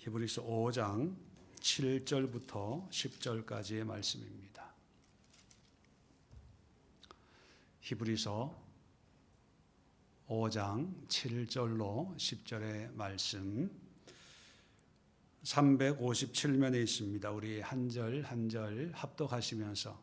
히브리서 5장 7절부터 10절까지의 말씀입니다. 히브리서 5장 7절로 10절의 말씀 357면에 있습니다. 우리 한 절 한 절 합독하시면서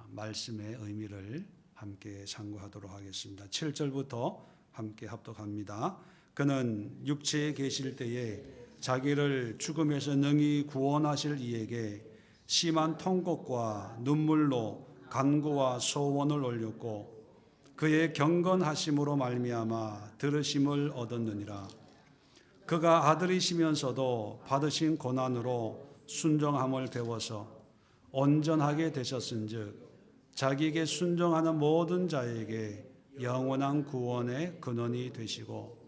말씀의 의미를 함께 상고하도록 하겠습니다. 7절부터 함께 합독합니다. 그는 육체에 계실 때에 자기를 죽음에서 능히 구원하실 이에게 심한 통곡과 눈물로 간구와 소원을 올렸고 그의 경건하심으로 말미암아 들으심을 얻었느니라. 그가 아들이시면서도 받으신 고난으로 순종함을 배워서 온전하게 되셨은즉 자기에게 순종하는 모든 자에게 영원한 구원의 근원이 되시고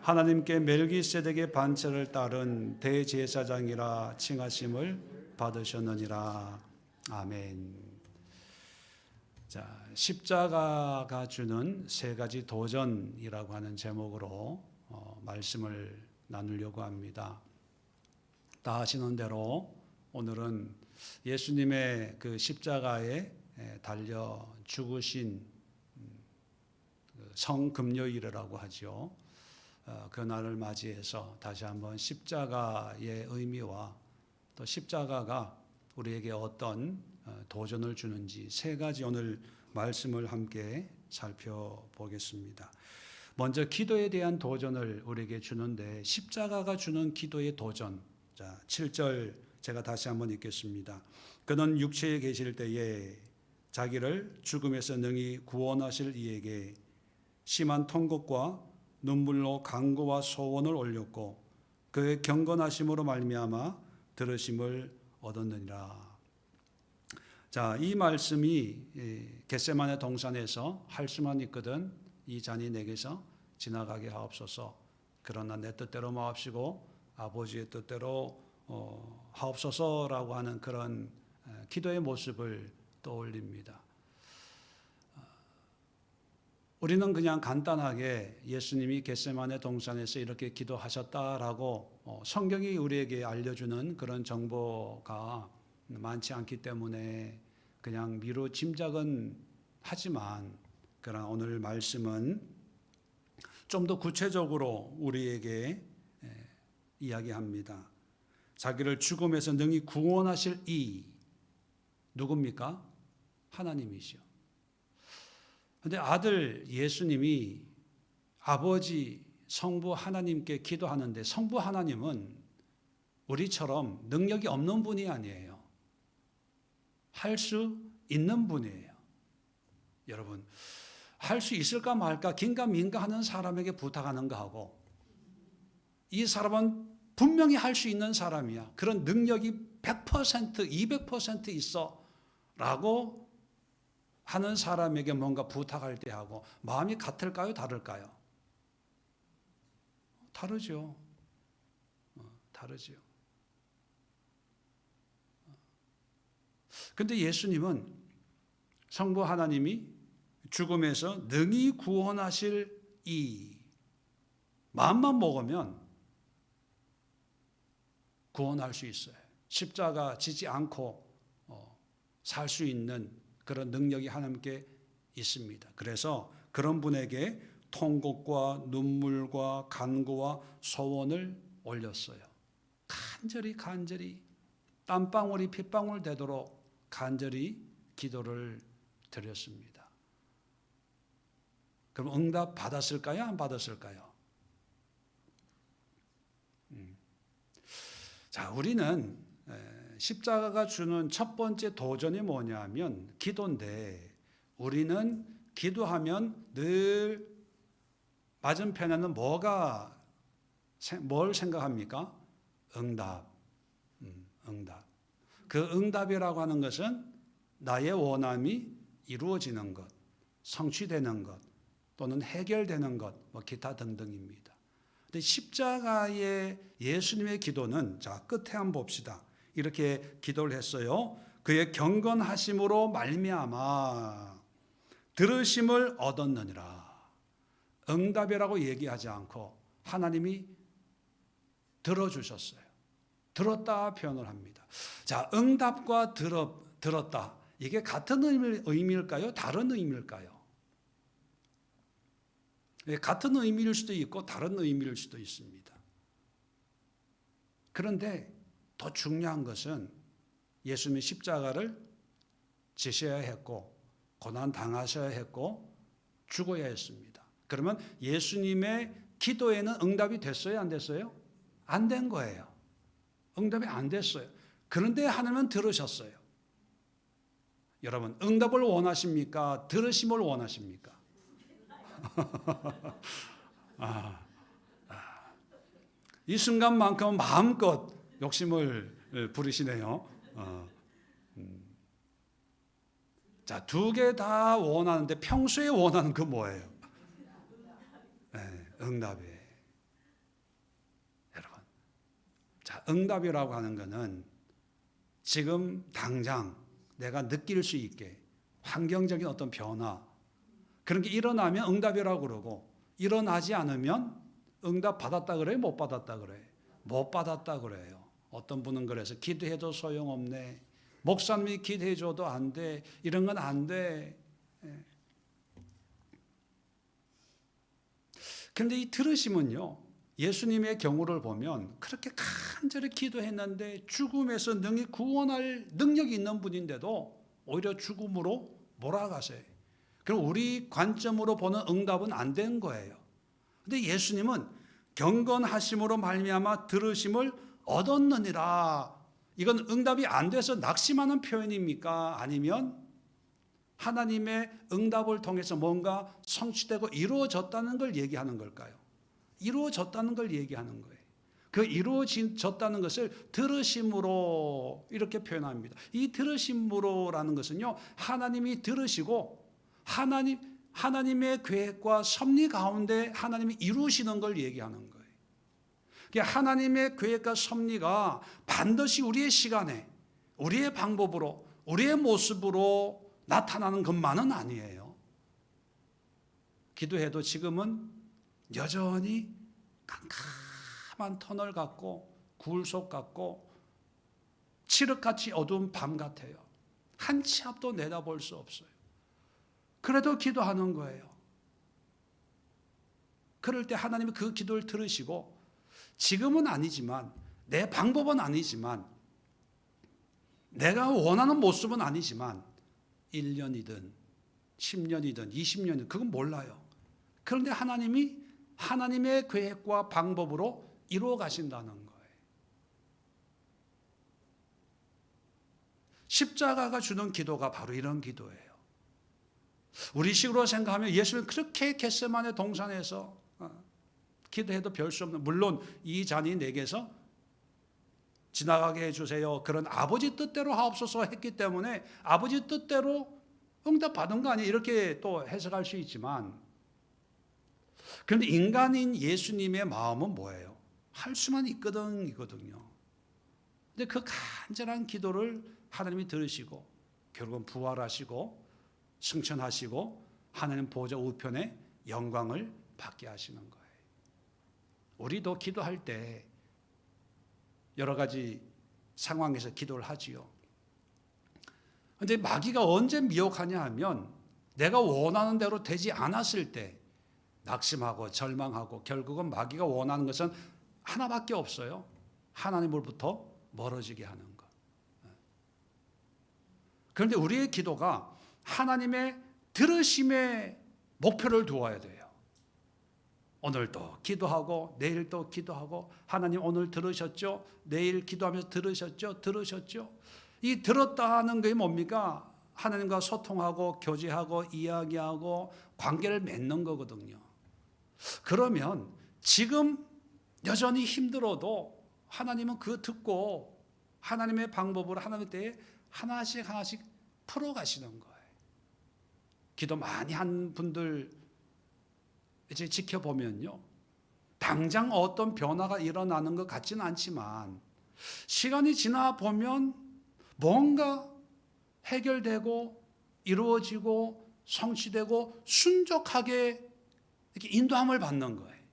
하나님께 멜기세덱의 반차를 따른 대제사장이라 칭하심을 받으셨느니라. 아멘. 자, 십자가가 주는 세 가지 도전이라고 하는 제목으로 말씀을 나누려고 합니다. 다 아시는 대로 오늘은 예수님의 그 십자가에 달려 죽으신 성금요일이라고 하죠. 그 날을 맞이해서 다시 한번 십자가의 의미와 또 십자가가 우리에게 어떤 도전을 주는지 세 가지 오늘 말씀을 함께 살펴보겠습니다. 먼저 기도에 대한 도전을 우리에게 주는데 십자가가 주는 기도의 도전. 자, 7절 제가 다시 한번 읽겠습니다. 그는 육체에 계실 때에 자기를 죽음에서 능히 구원하실 이에게 심한 통곡과 눈물로 간구와 소원을 올렸고 그의 경건하심으로 말미암아 들으심을 얻었느니라. 자, 이 말씀이 겟세마네 동산에서 할 수만 있거든 이 잔이 내게서 지나가게 하옵소서. 그러나 내 뜻대로 마옵시고 아버지의 뜻대로 하옵소서라고 하는 그런 기도의 모습을 떠올립니다. 우리는 그냥 간단하게 예수님이 겟세마네 동산에서 이렇게 기도하셨다라고 성경이 우리에게 알려주는 그런 정보가 많지 않기 때문에 그냥 미루 짐작은 하지만 그러나 오늘 말씀은 좀 더 구체적으로 우리에게 이야기합니다. 자기를 죽음에서 능히 구원하실 이 누굽니까? 하나님이시오. 그런데 아들 예수님이 아버지 성부 하나님께 기도하는데 성부 하나님은 우리처럼 능력이 없는 분이 아니에요. 할 수 있는 분이에요. 여러분, 할 수 있을까 말까 긴가민가 하는 사람에게 부탁하는 거하고 이 사람은 분명히 할 수 있는 사람이야. 그런 능력이 100%, 200% 있어 라고 하는 사람에게 뭔가 부탁할 때 하고 마음이 같을까요? 다를까요? 다르죠. 다르죠. 근데 예수님은 성부 하나님이 죽음에서 능히 구원하실 이 마음만 먹으면 구원할 수 있어요. 십자가 지지 않고 살 수 있는 그런 능력이 하나님께 있습니다. 그래서 그런 분에게 통곡과 눈물과 간구와 소원을 올렸어요. 간절히 땀방울이 핏방울 되도록 간절히 기도를 드렸습니다. 그럼 응답 받았을까요? 안 받았을까요? 자, 우리는 십자가가 주는 첫 번째 도전이 뭐냐면 기도인데 우리는 기도하면 늘 맞은편에는 뭘 생각합니까? 응답. 응답. 그 응답이라고 하는 것은 나의 원함이 이루어지는 것, 성취되는 것, 또는 해결되는 것, 기타 등등입니다. 근데 십자가의 예수님의 기도는 자, 끝에 한번 봅시다. 이렇게 기도를 했어요. 그의 경건하심으로 말미암아 들으심을 얻었느니라. 응답이라고 얘기하지 않고 하나님이 들어주셨어요. 들었다 표현을 합니다. 자, 응답과 들었다. 이게 같은 의미일까요? 다른 의미일까요? 같은 의미일 수도 있고 다른 의미일 수도 있습니다. 그런데 더 중요한 것은 예수님이 십자가를 지셔야 했고 고난 당하셔야 했고 죽어야 했습니다. 그러면 예수님의 기도에는 응답이 됐어요? 안 됐어요? 안 된 거예요. 응답이 안 됐어요. 그런데 하나님은 들으셨어요. 여러분, 응답을 원하십니까? 들으심을 원하십니까? 이 순간만큼은 마음껏 욕심을 부리시네요. 자, 두 개 다 원하는데 평소에 원하는 그 뭐예요? 네, 응답이에요. 여러분, 자, 응답이라고 하는 것은 지금 당장 내가 느낄 수 있게 환경적인 어떤 변화, 그런 게 일어나면 응답이라고 그러고, 일어나지 않으면 응답 받았다 그래요? 못 받았다 그래요? 못 받았다 그래요. 어떤 분은 그래서 기도해도 소용없네. 목사님이 기도해줘도 안 돼. 이런 건 안 돼. 그런데 이 들으심은요, 예수님의 경우를 보면 그렇게 간절히 기도했는데 죽음에서 능히 구원할 능력이 있는 분인데도 오히려 죽음으로 몰아가세요. 그럼 우리 관점으로 보는 응답은 안 된 거예요. 근데 예수님은 경건하심으로 말미암아 들으심을 얻었느니라. 이건 응답이 안 돼서 낙심하는 표현입니까? 아니면 하나님의 응답을 통해서 뭔가 성취되고 이루어졌다는 걸 얘기하는 걸까요? 이루어졌다는 걸 얘기하는 거예요. 그 이루어졌다는 것을 들으심으로 이렇게 표현합니다. 이 들으심으로라는 것은요, 하나님이 들으시고 하나님의 계획과 섭리 가운데 하나님이 이루시는 걸 얘기하는 거예요. 하나님의 계획과 섭리가 반드시 우리의 시간에, 우리의 방법으로, 우리의 모습으로 나타나는 것만은 아니에요. 기도해도 지금은 여전히 깜깜한 터널 같고 굴속 같고 칠흑같이 어두운 밤 같아요. 한 치 앞도 내다볼 수 없어요. 그래도 기도하는 거예요. 그럴 때 하나님이 그 기도를 들으시고 지금은 아니지만, 내 방법은 아니지만, 내가 원하는 모습은 아니지만 1년이든 10년이든 20년이든 그건 몰라요. 그런데 하나님이 하나님의 계획과 방법으로 이루어 가신다는 거예요. 십자가가 주는 기도가 바로 이런 기도예요. 우리식으로 생각하면 예수는 그렇게 겟세마네 동산에서 기도해도 별 수 없는, 물론 이 잔이 내게서 지나가게 해주세요, 그런 아버지 뜻대로 하옵소서 했기 때문에 아버지 뜻대로 응답받은 거 아니에요, 이렇게 또 해석할 수 있지만, 그런데 인간인 예수님의 마음은 뭐예요? 할 수만 있거든요. 근데 그 간절한 기도를 하나님이 들으시고 결국은 부활하시고 승천하시고 하나님 보좌 우편에 영광을 받게 하시는 거예요. 우리도 기도할 때 여러 가지 상황에서 기도를 하지요. 그런데 마귀가 언제 미혹하냐 하면 내가 원하는 대로 되지 않았을 때 낙심하고 절망하고, 결국은 마귀가 원하는 것은 하나밖에 없어요. 하나님으로부터 멀어지게 하는 것. 그런데 우리의 기도가 하나님의 들으심의 목표를 두어야 돼요. 오늘 또 기도하고 내일 또 기도하고, 하나님 오늘 들으셨죠? 내일 기도하면서 들으셨죠? 이 들었다는 게 뭡니까? 하나님과 소통하고 교제하고 이야기하고 관계를 맺는 거거든요. 그러면 지금 여전히 힘들어도 하나님은 그거 듣고 하나님의 방법으로 하나님의 때에 하나씩 풀어가시는 거예요. 기도 많이 한 분들 이제 지켜보면요, 당장 어떤 변화가 일어나는 것 같지는 않지만 시간이 지나 보면 뭔가 해결되고 이루어지고 성취되고 순적하게 이렇게 인도함을 받는 거예요.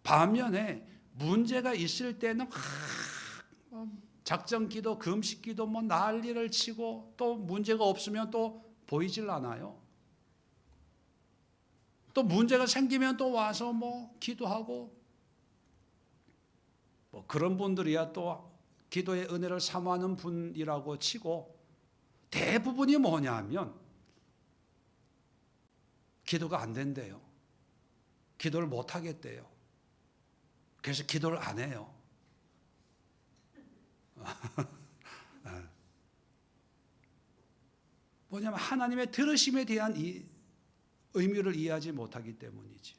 반면에 문제가 있을 때는 작전 기도, 금식 기도 뭐 난리를 치고 또 문제가 없으면 또 보이질 않아요. 또 문제가 생기면 또 와서 뭐 기도하고 뭐 그런 분들이야 또 기도의 은혜를 사모하는 분이라고 치고 대부분이 뭐냐면 기도가 안 된대요. 기도를 못 하겠대요. 그래서 기도를 안 해요. 뭐냐면 하나님의 들으심에 대한 이 의미를 이해하지 못하기 때문이죠.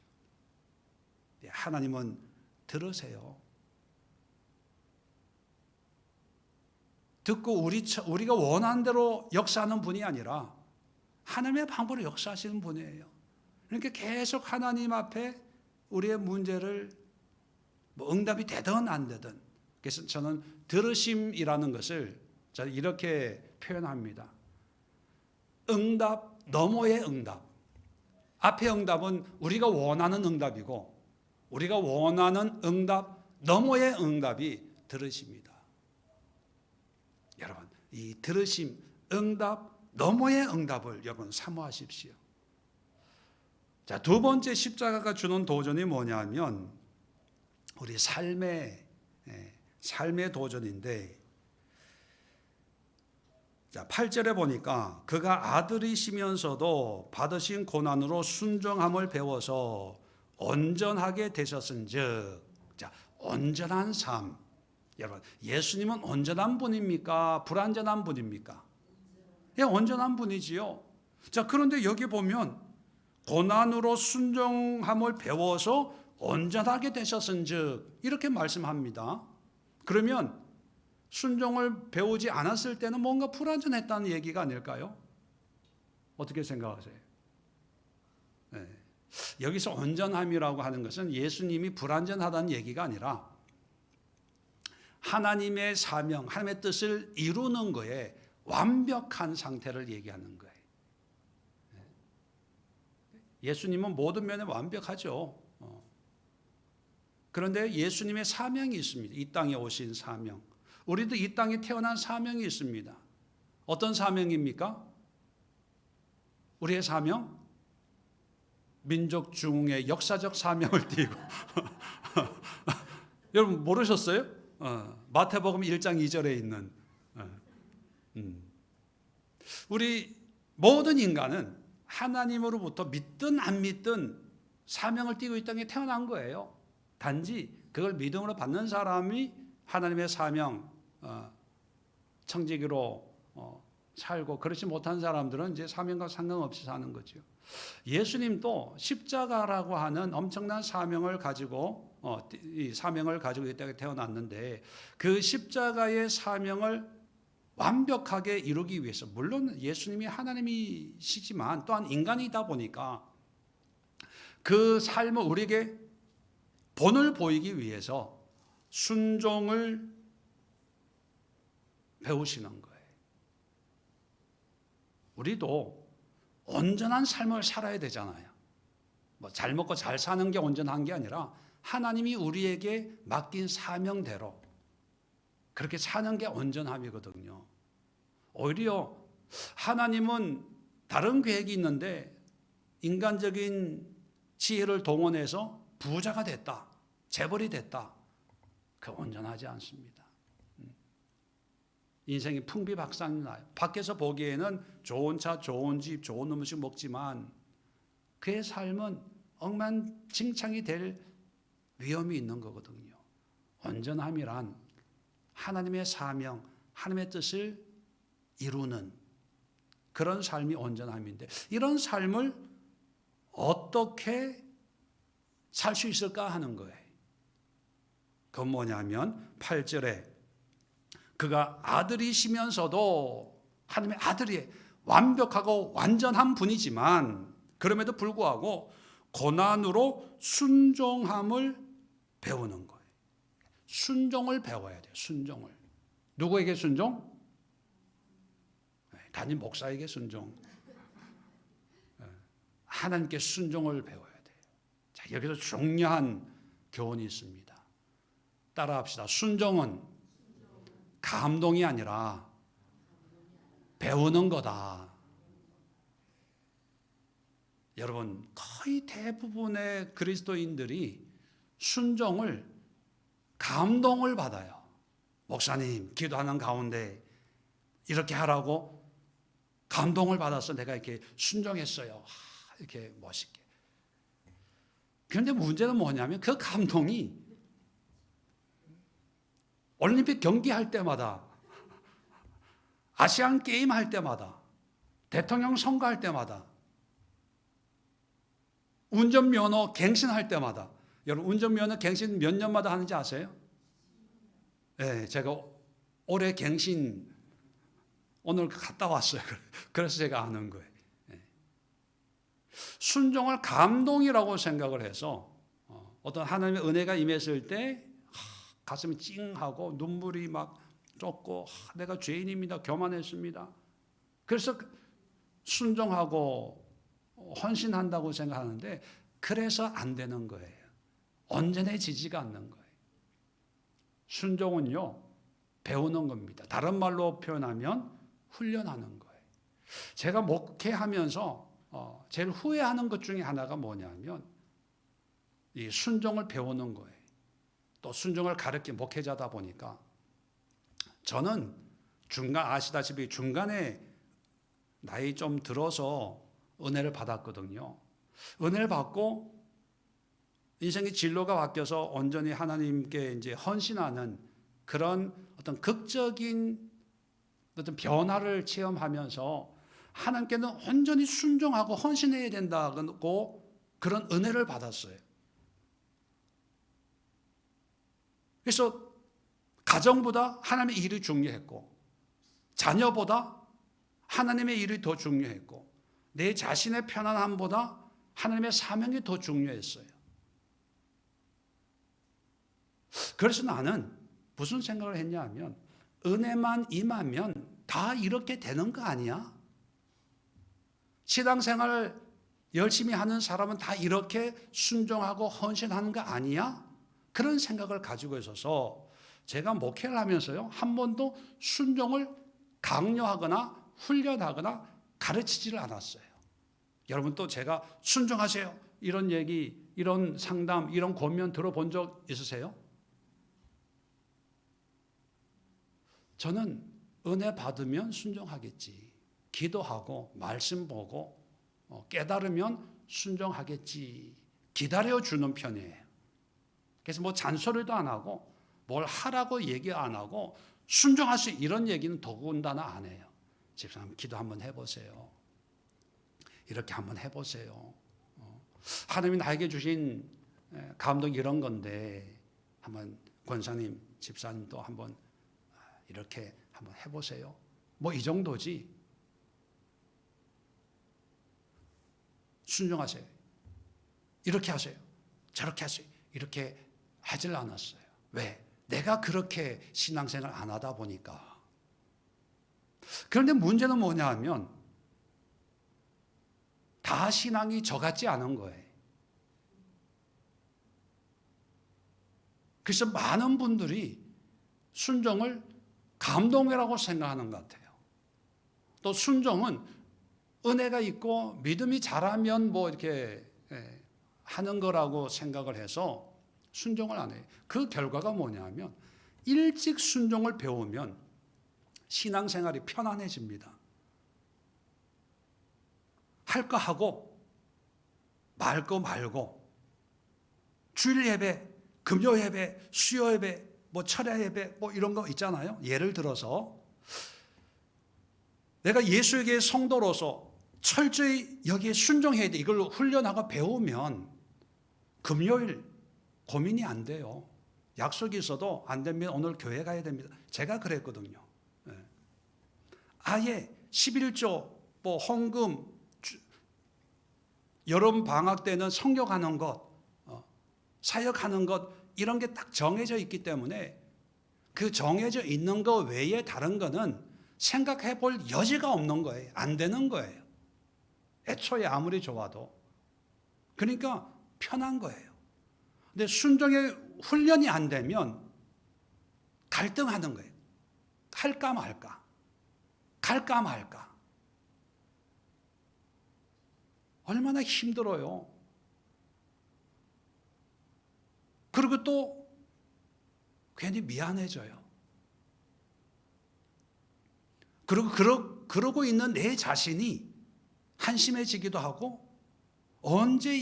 하나님은 들으세요. 듣고 우리가 원하는 대로 역사하는 분이 아니라 하나님의 방법으로 역사하시는 분이에요. 그러니까 계속 하나님 앞에 우리의 문제를 뭐 응답이 되든 안 되든, 그래서 저는 들으심이라는 것을 저는 이렇게 표현합니다. 응답 너머의 응답. 앞의 응답은 우리가 원하는 응답이고 우리가 원하는 응답 너머의 응답이 들으심이다. 여러분, 이 들으심, 응답 너머의 응답을 여러분 사모하십시오. 자, 두 번째 십자가가 주는 도전이 뭐냐면 우리 삶의 도전인데, 자, 8절에 보니까 그가 아들이시면서도 받으신 고난으로 순종함을 배워서 온전하게 되셨은즉. 자, 온전한 삶. 여러분, 예수님은 온전한 분입니까? 불완전한 분입니까? 예, 온전한 분이지요. 자, 그런데 여기 보면 고난으로 순종함을 배워서 온전하게 되셨은즉 이렇게 말씀합니다. 그러면 순종을 배우지 않았을 때는 뭔가 불완전했다는 얘기가 아닐까요? 어떻게 생각하세요? 네. 여기서 온전함이라고 하는 것은 예수님이 불완전하다는 얘기가 아니라 하나님의 사명, 하나님의 뜻을 이루는 거에 완벽한 상태를 얘기하는 거예요. 예수님은 모든 면에 완벽하죠. 그런데 예수님의 사명이 있습니다. 이 땅에 오신 사명. 우리도 이 땅에 태어난 사명이 있습니다. 어떤 사명입니까? 우리의 사명? 민족 중흥의 역사적 사명을 띠고 여러분 모르셨어요? 마태복음 1장 2절에 있는 우리 모든 인간은 하나님으로부터 믿든 안 믿든 사명을 띠고 이 땅에 태어난 거예요. 단지 그걸 믿음으로 받는 사람이 하나님의 사명, 청지기로 살고, 그렇지 못한 사람들은 이제 사명과 상관없이 사는 거죠. 예수님도 십자가라고 하는 엄청난 사명을 가지고 이 사명을 가지고 이 땅에 태어났는데, 그 십자가의 사명을 완벽하게 이루기 위해서, 물론 예수님이 하나님이시지만 또한 인간이다 보니까 그 삶을 우리에게 본을 보이기 위해서 순종을 배우시는 거예요. 우리도 온전한 삶을 살아야 되잖아요. 뭐 잘 먹고 잘 사는 게 온전한 게 아니라 하나님이 우리에게 맡긴 사명대로 그렇게 사는 게 온전함이거든요. 오히려 하나님은 다른 계획이 있는데 인간적인 지혜를 동원해서 부자가 됐다, 재벌이 됐다. 그 온전하지 않습니다. 인생이 풍비박산이 나요. 밖에서 보기에는 좋은 차, 좋은 집, 좋은 음식 먹지만 그의 삶은 엉망진창이 될 위험이 있는 거거든요. 온전함이란 하나님의 사명, 하나님의 뜻을 이루는 그런 삶이 온전함인데, 이런 삶을 어떻게 살 수 있을까 하는 거예요. 그건 뭐냐면 8절에 그가 아들이시면서도 하나님의 아들이 완벽하고 완전한 분이지만 그럼에도 불구하고 고난으로 순종함을 배우는 거예요. 순종을 배워야 돼요. 순종을. 누구에게 순종? 단임 목사에게 순종. 하나님께 순종을 배워야 돼요. 자, 여기서 중요한 교훈이 있습니다. 따라합시다. 순종은 감동이 아니라 배우는 거다. 여러분, 거의 대부분의 그리스도인들이 순종을 감동을 받아요. 목사님, 기도하는 가운데 이렇게 하라고 감동을 받아서 내가 이렇게 순종했어요. 이렇게 멋있게. 그런데 문제는 뭐냐면 그 감동이 올림픽 경기할 때마다, 아시안 게임 할 때마다, 대통령 선거할 때마다, 운전면허 갱신할 때마다. 여러분, 운전면허 갱신 몇 년마다 하는지 아세요? 네, 제가 올해 갱신 오늘 갔다 왔어요. 그래서 제가 아는 거예요. 네. 순종을 감동이라고 생각을 해서 어떤 하나님의 은혜가 임했을 때 가슴이 찡하고 눈물이 막 쏟고 내가 죄인입니다. 교만했습니다. 그래서 순종하고 헌신한다고 생각하는데 그래서 안 되는 거예요. 온전해지지가 않는 거예요. 순종은요, 배우는 겁니다. 다른 말로 표현하면 훈련하는 거예요. 제가 목회하면서 제일 후회하는 것 중에 하나가 뭐냐면 이 순종을 배우는 거예요. 또 순종을 가르친 목회자다 보니까 저는 아시다시피 중간에 나이 좀 들어서 은혜를 받았거든요. 은혜를 받고 인생의 진로가 바뀌어서 온전히 하나님께 이제 헌신하는 그런 어떤 극적인 어떤 변화를 체험하면서 하나님께는 온전히 순종하고 헌신해야 된다고 그런 은혜를 받았어요. 그래서 가정보다 하나님의 일이 중요했고, 자녀보다 하나님의 일이 더 중요했고, 내 자신의 편안함보다 하나님의 사명이 더 중요했어요. 그래서 나는 무슨 생각을 했냐 하면 은혜만 임하면 다 이렇게 되는 거 아니야? 신앙생활 열심히 하는 사람은 다 이렇게 순종하고 헌신하는 거 아니야? 그런 생각을 가지고 있어서 제가 목회를 하면서요, 한 번도 순종을 강요하거나 훈련하거나 가르치지를 않았어요. 여러분 또 제가 순종하세요 이런 얘기, 이런 상담, 이런 권면 들어본 적 있으세요? 저는 은혜 받으면 순종하겠지. 기도하고 말씀 보고 깨달으면 순종하겠지. 기다려주는 편이에요. 그래서 뭐 잔소리도 안 하고 뭘 하라고 얘기 안 하고 순종할 수 이런 얘기는 더군다나 안 해요. 집사님 기도 한번 해보세요. 이렇게 한번 해보세요. 하나님이 나에게 주신 감동이 이런 건데 한번 권사님, 집사님도 한번 이렇게 한번 해보세요. 뭐 이 정도지. 순종하세요. 이렇게 하세요. 저렇게 하세요. 이렇게 하질 않았어요. 왜? 내가 그렇게 신앙생활 안 하다 보니까. 그런데 문제는 뭐냐 하면 다 신앙이 저 같지 않은 거예요. 그래서 많은 분들이 순종을 감동이라고 생각하는 것 같아요. 또 순종은 은혜가 있고 믿음이 자라면 뭐 이렇게 하는 거라고 생각을 해서 순종을 안 해요. 그 결과가 뭐냐면 일찍 순종을 배우면 신앙생활이 편안해집니다. 할 거 하고 말 거 말고 주일 예배, 금요 예배, 수요 예배, 뭐 철야 예배 뭐 이런 거 있잖아요. 예를 들어서 내가 예수에게 성도로서 철저히 여기에 순종해야 돼. 이걸 훈련하고 배우면 금요일 고민이 안 돼요. 약속이 있어도 안 되면 오늘 교회 가야 됩니다. 제가 그랬거든요. 아예 11조, 뭐 헌금, 여름 방학 때는 성경하는 것, 사역하는 것 이런 게 딱 정해져 있기 때문에 그 정해져 있는 거 외에 다른 거는 생각해 볼 여지가 없는 거예요. 안 되는 거예요. 애초에 아무리 좋아도. 그러니까 편한 거예요. 근데 순종의 훈련이 안 되면 갈등하는 거예요. 할까 말까, 갈까 말까. 얼마나 힘들어요. 그리고 또 괜히 미안해져요. 그리고 그러고 있는 내 자신이 한심해지기도 하고, 언제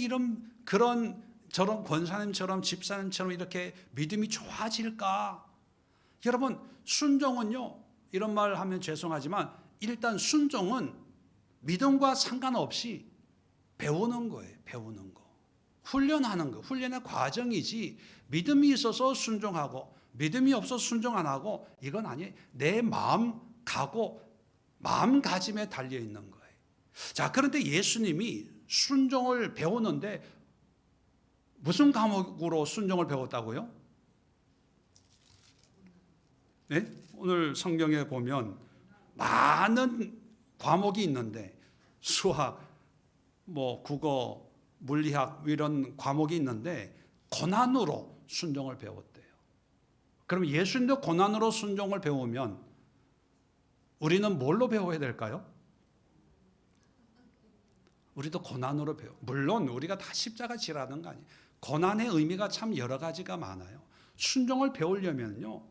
저런 권사님처럼 집사님처럼 이렇게 믿음이 좋아질까? 여러분, 순종은요, 이런 말 하면 죄송하지만 일단 순종은 믿음과 상관없이 배우는 거예요. 배우는 거. 훈련하는 거. 훈련의 과정이지, 믿음이 있어서 순종하고 믿음이 없어서 순종 안 하고, 이건 아니에요. 내 마음가짐에 달려 있는 거예요. 자, 그런데 예수님이 순종을 배우는데 무슨 과목으로 순종을 배웠다고요? 네? 오늘 성경에 보면 많은 과목이 있는데, 수학, 국어, 물리학 이런 과목이 있는데 고난으로 순종을 배웠대요. 그럼 예수님도 고난으로 순종을 배우면 우리는 뭘로 배워야 될까요? 우리도 고난으로 배워. 물론 우리가 다 십자가 지라는 거 아니에요. 고난의 의미가 참 여러 가지가 많아요. 순종을 배우려면요,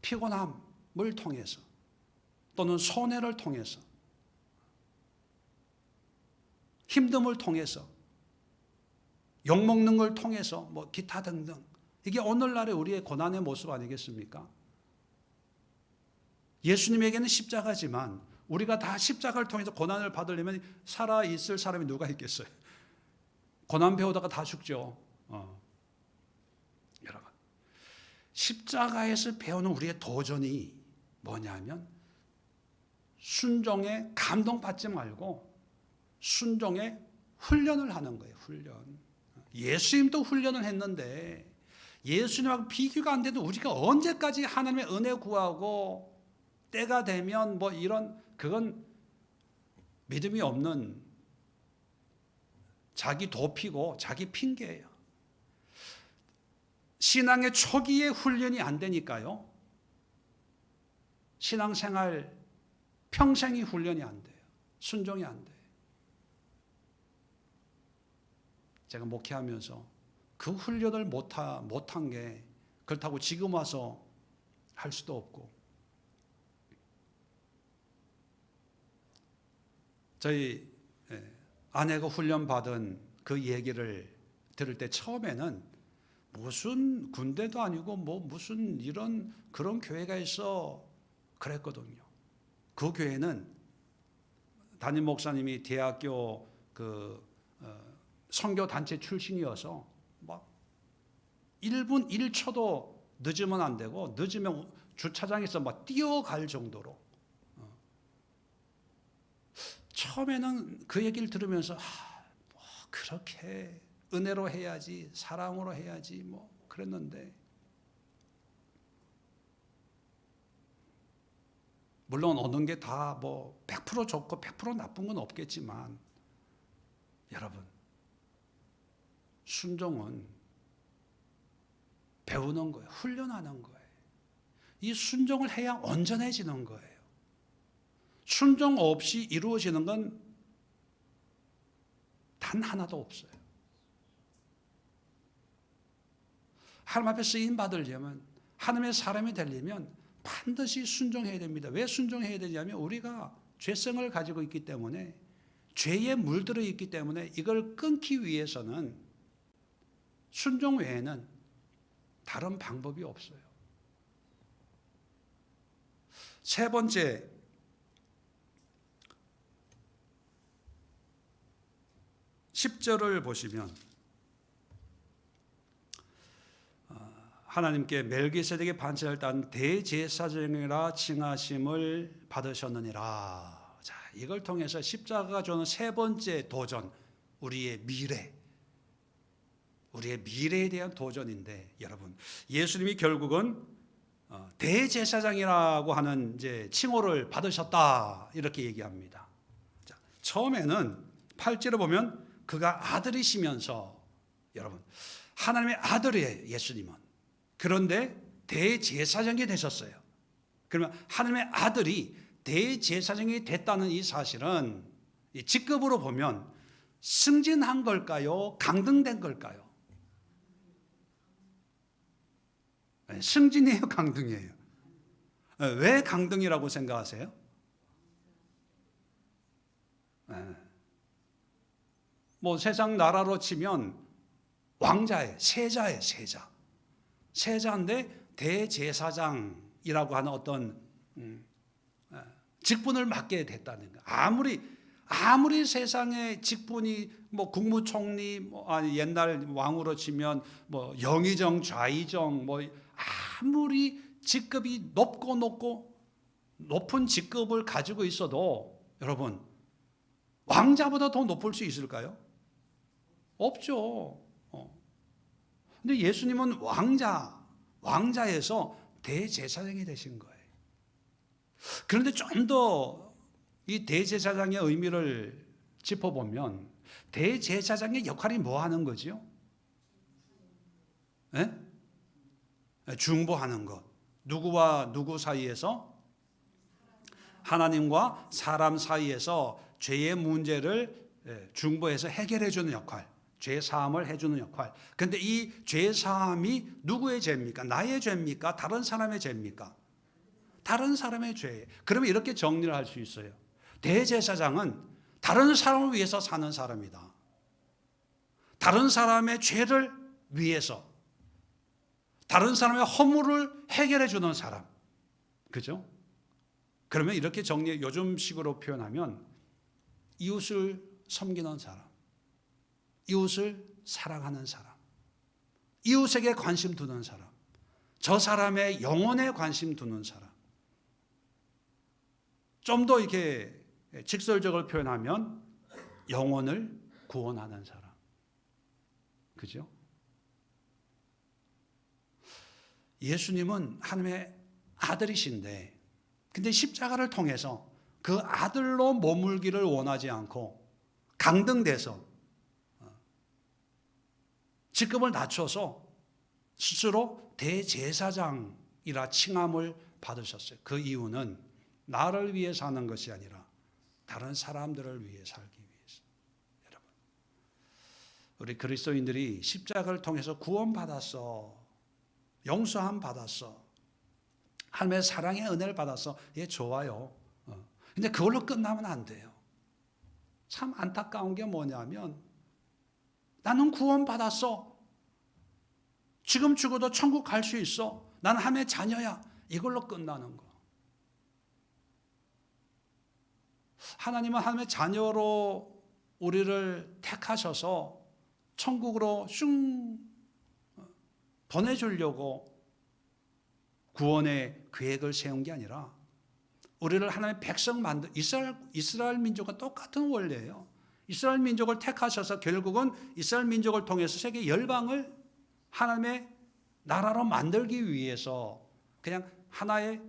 피곤함을 통해서 또는 손해를 통해서, 힘듦을 통해서, 욕먹는 걸 통해서, 기타 등등, 이게 오늘날의 우리의 고난의 모습 아니겠습니까? 예수님에게는 십자가지만 우리가 다 십자가를 통해서 고난을 받으려면 살아있을 사람이 누가 있겠어요? 고난 배우다가 다 죽죠. 여러분, 십자가에서 배우는 우리의 도전이 뭐냐면 순종에 감동받지 말고 순종에 훈련을 하는 거예요. 훈련. 예수님도 훈련을 했는데 예수님하고 비교가 안 돼도 우리가 언제까지 하나님의 은혜 구하고 때가 되면 그건 믿음이 없는 자기 도피고 자기 핑계예요. 신앙의 초기에 훈련이 안 되니까요, 신앙생활 평생이 훈련이 안 돼요. 순종이 안 돼요. 제가 목회하면서 그 훈련을 못한 게 그렇다고 지금 와서 할 수도 없고, 저희 아내가 훈련받은 그 얘기를 들을 때 처음에는 무슨 군대도 아니고 무슨 그런 교회가 있어 그랬거든요. 그 교회는 담임 목사님이 대학교 선교 단체 출신이어서 1분 1초도 늦으면 안 되고, 늦으면 주차장에서 뛰어갈 정도로. 처음에는 그 얘기를 들으면서 그렇게 은혜로 해야지, 사랑으로 해야지 그랬는데, 물론 어느 게 다 100% 좋고 100% 나쁜 건 없겠지만, 여러분, 순종은 배우는 거예요. 훈련하는 거예요. 이 순종을 해야 온전해지는 거예요. 순종 없이 이루어지는 건 단 하나도 없어요. 하나님 앞에 쓰임 받으려면, 하나님의 사람이 되려면 반드시 순종해야 됩니다. 왜 순종해야 되냐면 우리가 죄성을 가지고 있기 때문에, 죄에 물들어 있기 때문에 이걸 끊기 위해서는 순종 외에는 다른 방법이 없어요. 세 번째, 10절을 보시면 하나님께 멜기세덱의 반차를 딴 대제사장이라 칭하심을 받으셨느니라. 자, 이걸 통해서 십자가가 주는 세 번째 도전, 우리의 미래에 대한 도전인데, 여러분, 예수님이 결국은 대제사장이라고 하는 칭호를 받으셨다, 이렇게 얘기합니다. 자, 처음에는 8절에 보면 그가 아들이시면서, 여러분, 하나님의 아들이에요, 예수님은. 그런데 대제사장이 되셨어요. 그러면 하나님의 아들이 대제사장이 됐다는 이 사실은 이 직급으로 보면 승진한 걸까요? 강등된 걸까요? 승진이에요, 강등이에요? 왜 강등이라고 생각하세요? 뭐 세상 나라로 치면 왕자예요, 세자예요, 세자. 세자인데 대제사장이라고 하는 어떤 직분을 맡게 됐다는 거. 아무리 세상의 직분이 뭐 국무총리, 뭐 아니 옛날 왕으로 치면 뭐 영의정, 좌의정, 뭐 아무리 직급이 높은 직급을 가지고 있어도 여러분 왕자보다 더 높을 수 있을까요? 없죠. 근데 예수님은 왕자에서 대제사장이 되신 거예요. 그런데 좀 더 이 대제사장의 의미를 짚어보면 대제사장의 역할이 뭐 하는 거지요? 네? 중보하는 것. 누구와 누구 사이에서? 하나님과 사람 사이에서 죄의 문제를 중보해서 해결해 주는 역할. 죄 사함을 해주는 역할. 그런데 이 죄 사함이 누구의 죄입니까? 나의 죄입니까? 다른 사람의 죄입니까? 다른 사람의 죄예요. 그러면 이렇게 정리를 할 수 있어요. 대제사장은 다른 사람을 위해서 사는 사람이다. 다른 사람의 죄를 위해서, 다른 사람의 허물을 해결해 주는 사람. 그죠? 그러면 이렇게 요즘식으로 표현하면 이웃을 섬기는 사람, 이웃을 사랑하는 사람, 이웃에게 관심 두는 사람, 저 사람의 영혼에 관심 두는 사람. 좀 더 이렇게 직설적으로 표현하면 영혼을 구원하는 사람. 그죠? 예수님은 하나님의 아들이신데, 근데 십자가를 통해서 그 아들로 머물기를 원하지 않고 강등돼서 직급을 낮춰서 스스로 대제사장이라 칭함을 받으셨어요. 그 이유는 나를 위해 사는 것이 아니라 다른 사람들을 위해 살기 위해서. 여러분, 우리 그리스도인들이 십자가를 통해서 구원받았어, 용서함 받았어, 하나님의 사랑의 은혜를 받았어. 예, 좋아요. 근데 그걸로 끝나면 안 돼요. 참 안타까운 게 뭐냐면 나는 구원받았어, 지금 죽어도 천국 갈 수 있어, 나는 하나님의 자녀야, 이걸로 끝나는 거. 하나님은 하나님의 자녀로 우리를 택하셔서 천국으로 슝 보내주려고 구원의 계획을 세운 게 아니라 우리를 하나님의 백성 이스라엘 민족과 똑같은 원리예요. 이스라엘 민족을 택하셔서 결국은 이스라엘 민족을 통해서 세계 열방을 하나님의 나라로 만들기 위해서 그냥 하나의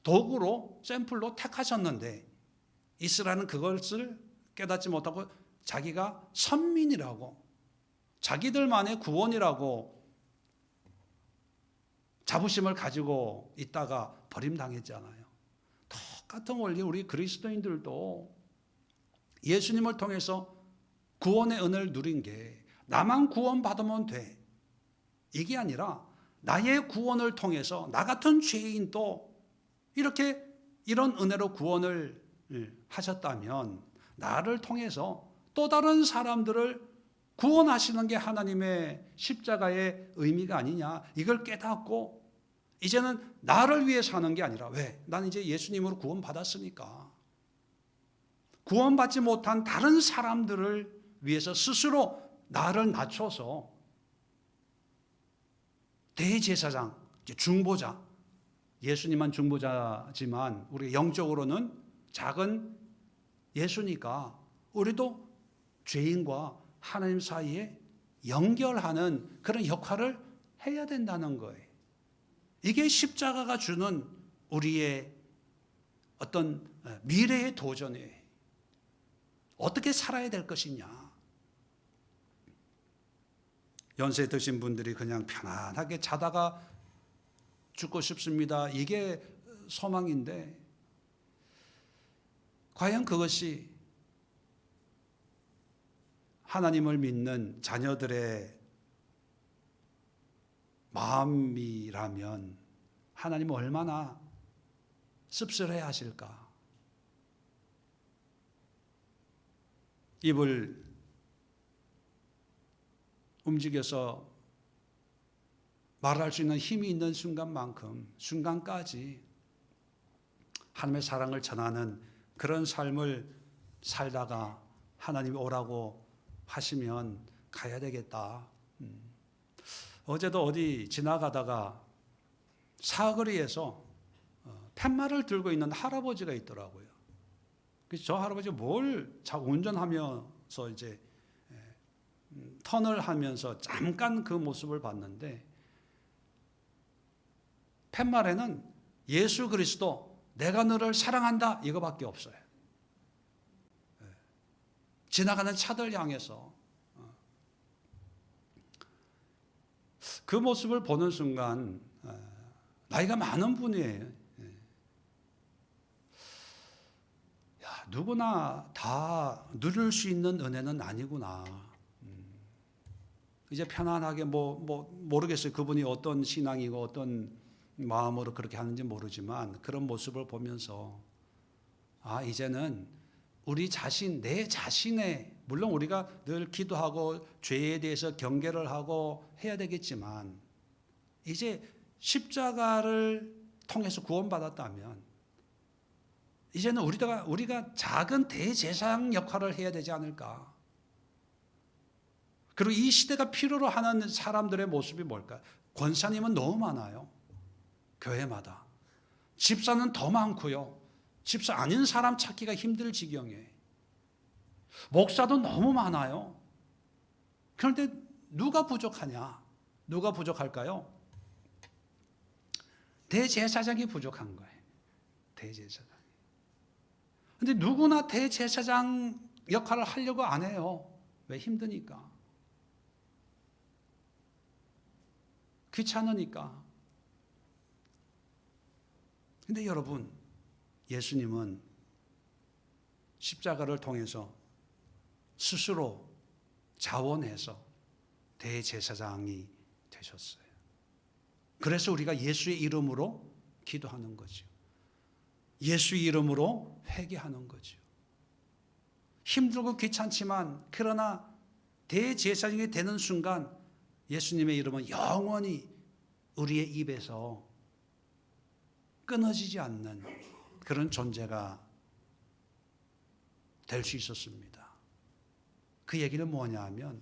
도구로, 샘플로 택하셨는데, 이스라엘은 그것을 깨닫지 못하고 자기가 선민이라고, 자기들만의 구원이라고 자부심을 가지고 있다가 버림당했잖아요. 똑같은 원리 우리 그리스도인들도 예수님을 통해서 구원의 은혜를 누린 게 나만 구원받으면 돼, 이게 아니라 나의 구원을 통해서 나 같은 죄인도 이런 은혜로 구원을 하셨다면 나를 통해서 또 다른 사람들을 구원하시는 게 하나님의 십자가의 의미가 아니냐, 이걸 깨닫고 이제는 나를 위해 사는 게 아니라, 왜? 나는 이제 예수님으로 구원받았으니까 구원받지 못한 다른 사람들을 위해서 스스로 나를 낮춰서 대제사장, 중보자, 예수님만 중보자지만 우리 영적으로는 작은 예수니까 우리도 죄인과 하나님 사이에 연결하는 그런 역할을 해야 된다는 거예요. 이게 십자가가 주는 우리의 어떤 미래의 도전이에요. 어떻게 살아야 될 것이냐. 연세 드신 분들이 그냥 편안하게 자다가 죽고 싶습니다. 이게 소망인데 과연 그것이 하나님을 믿는 자녀들의 마음이라면 하나님은 얼마나 씁쓸해 하실까? 입을 움직여서 말할 수 있는 힘이 있는 순간까지 하나님의 사랑을 전하는 그런 삶을 살다가 하나님이 오라고 하시면 가야 되겠다. 어제도 어디 지나가다가 사거리에서 팻말을 들고 있는 할아버지가 있더라고요. 그래서 저 할아버지가 뭘 운전하면서 이제 턴을 하면서 잠깐 그 모습을 봤는데 팻말에는 예수 그리스도 내가 너를 사랑한다 이거밖에 없어요. 지나가는 차들 향해서 그 모습을 보는 순간 나이가 많은 분이에요. 야, 누구나 다 누릴 수 있는 은혜는 아니구나. 이제 편안하게 모르겠어요. 그분이 어떤 신앙이고 어떤 마음으로 그렇게 하는지 모르지만 그런 모습을 보면서 이제는 우리 자신, 내 자신의, 물론 우리가 늘 기도하고 죄에 대해서 경계를 하고 해야 되겠지만 이제 십자가를 통해서 구원받았다면 이제는 우리가 작은 대제사장 역할을 해야 되지 않을까. 그리고 이 시대가 필요로 하는 사람들의 모습이 뭘까? 권사님은 너무 많아요. 교회마다. 집사는 더 많고요. 집사 아닌 사람 찾기가 힘들 지경에. 목사도 너무 많아요. 그런데 누가 부족하냐? 누가 부족할까요? 대제사장이 부족한 거예요. 대제사장. 근데 누구나 대제사장 역할을 하려고 안 해요. 왜? 힘드니까. 귀찮으니까. 근데 여러분, 예수님은 십자가를 통해서 스스로 자원해서 대제사장이 되셨어요. 그래서 우리가 예수의 이름으로 기도하는 거죠. 예수의 이름으로 회개하는 거죠. 힘들고 귀찮지만 그러나 대제사장이 되는 순간 예수님의 이름은 영원히 우리의 입에서 끊어지지 않는 그런 존재가 될 수 있었습니다. 그 얘기는 뭐냐 하면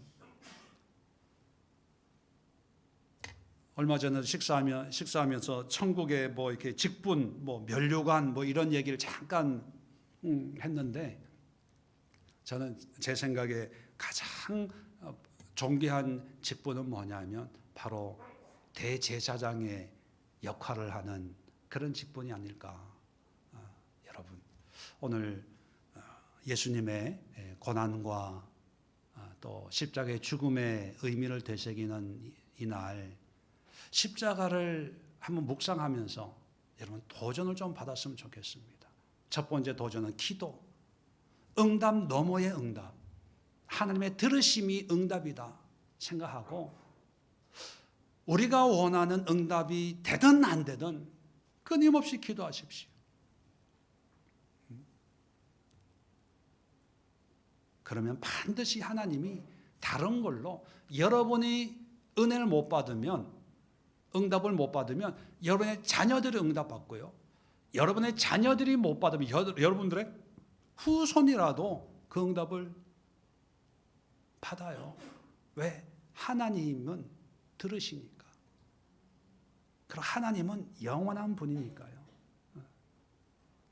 얼마 전에 식사하면서 천국의 이렇게 직분, 면류관 이런 얘기를 잠깐 했는데 저는 제 생각에 가장 존귀한 직분은 뭐냐면 바로 대제사장의 역할을 하는 그런 직분이 아닐까. 여러분, 오늘 예수님의 고난과 또 십자가의 죽음의 의미를 되새기는 이날 십자가를 한번 묵상하면서 여러분 도전을 좀 받았으면 좋겠습니다. 첫 번째 도전은 기도. 응답 너머의 응답. 하나님의 들으심이 응답이다 생각하고 우리가 원하는 응답이 되든 안 되든 끊임없이 기도하십시오. 그러면 반드시 하나님이 다른 걸로 여러분이 은혜를 못 받으면 응답을 못 받으면 여러분의 자녀들이 응답받고요. 여러분의 자녀들이 못 받으면 여러분들의 후손이라도 그 응답을 받아요. 왜? 하나님은 들으시니까. 그리고 하나님은 영원한 분이니까요.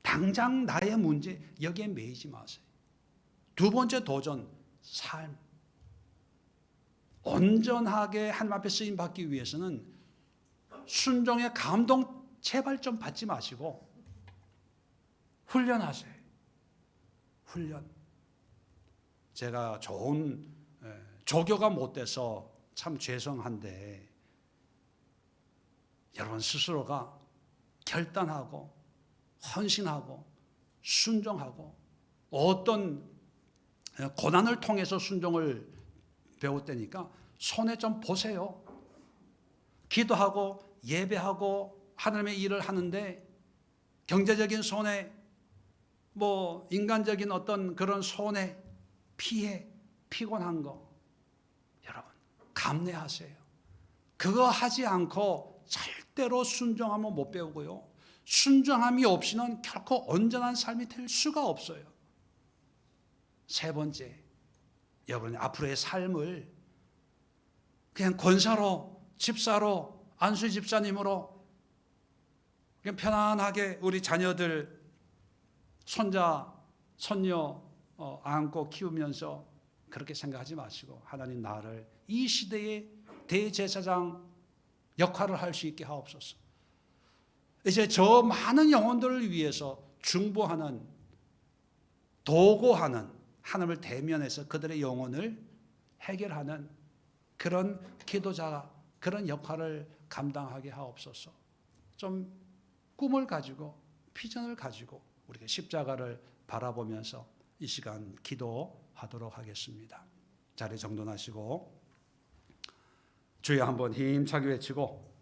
당장 나의 문제 여기에 매이지 마세요. 두 번째 도전, 삶. 온전하게 하나님 앞에 쓰임 받기 위해서는 순종의 감동 제발 좀 받지 마시고 훈련하세요. 훈련. 제가 좋은 조교가 못 돼서 참 죄송한데 여러분 스스로가 결단하고 헌신하고 순종하고 어떤 고난을 통해서 순종을 배웠다니까 손에 좀 보세요. 기도하고 예배하고 하나님의 일을 하는데 경제적인 손해, 뭐 인간적인 어떤 그런 손해, 피해, 피곤한 거 여러분 감내하세요. 그거 하지 않고 절대로 순종하면 못 배우고요. 순종함이 없이는 결코 온전한 삶이 될 수가 없어요. 세 번째, 여러분 앞으로의 삶을 그냥 권사로, 집사로, 안수 집사님으로 그냥 편안하게 우리 자녀들, 손자, 손녀 안고 키우면서 그렇게 생각하지 마시고 하나님 나를 이 시대의 대제사장 역할을 할 수 있게 하옵소서. 이제 저 많은 영혼들을 위해서 중보하는, 도고하는, 하나님을 대면해서 그들의 영혼을 해결하는 그런 기도자, 그런 역할을 감당하게 하옵소서. 좀 꿈을 가지고 비전을 가지고 우리가 십자가를 바라보면서 이 시간 기도하도록 하겠습니다. 자리 정돈하시고 주여 한번 힘차게 외치고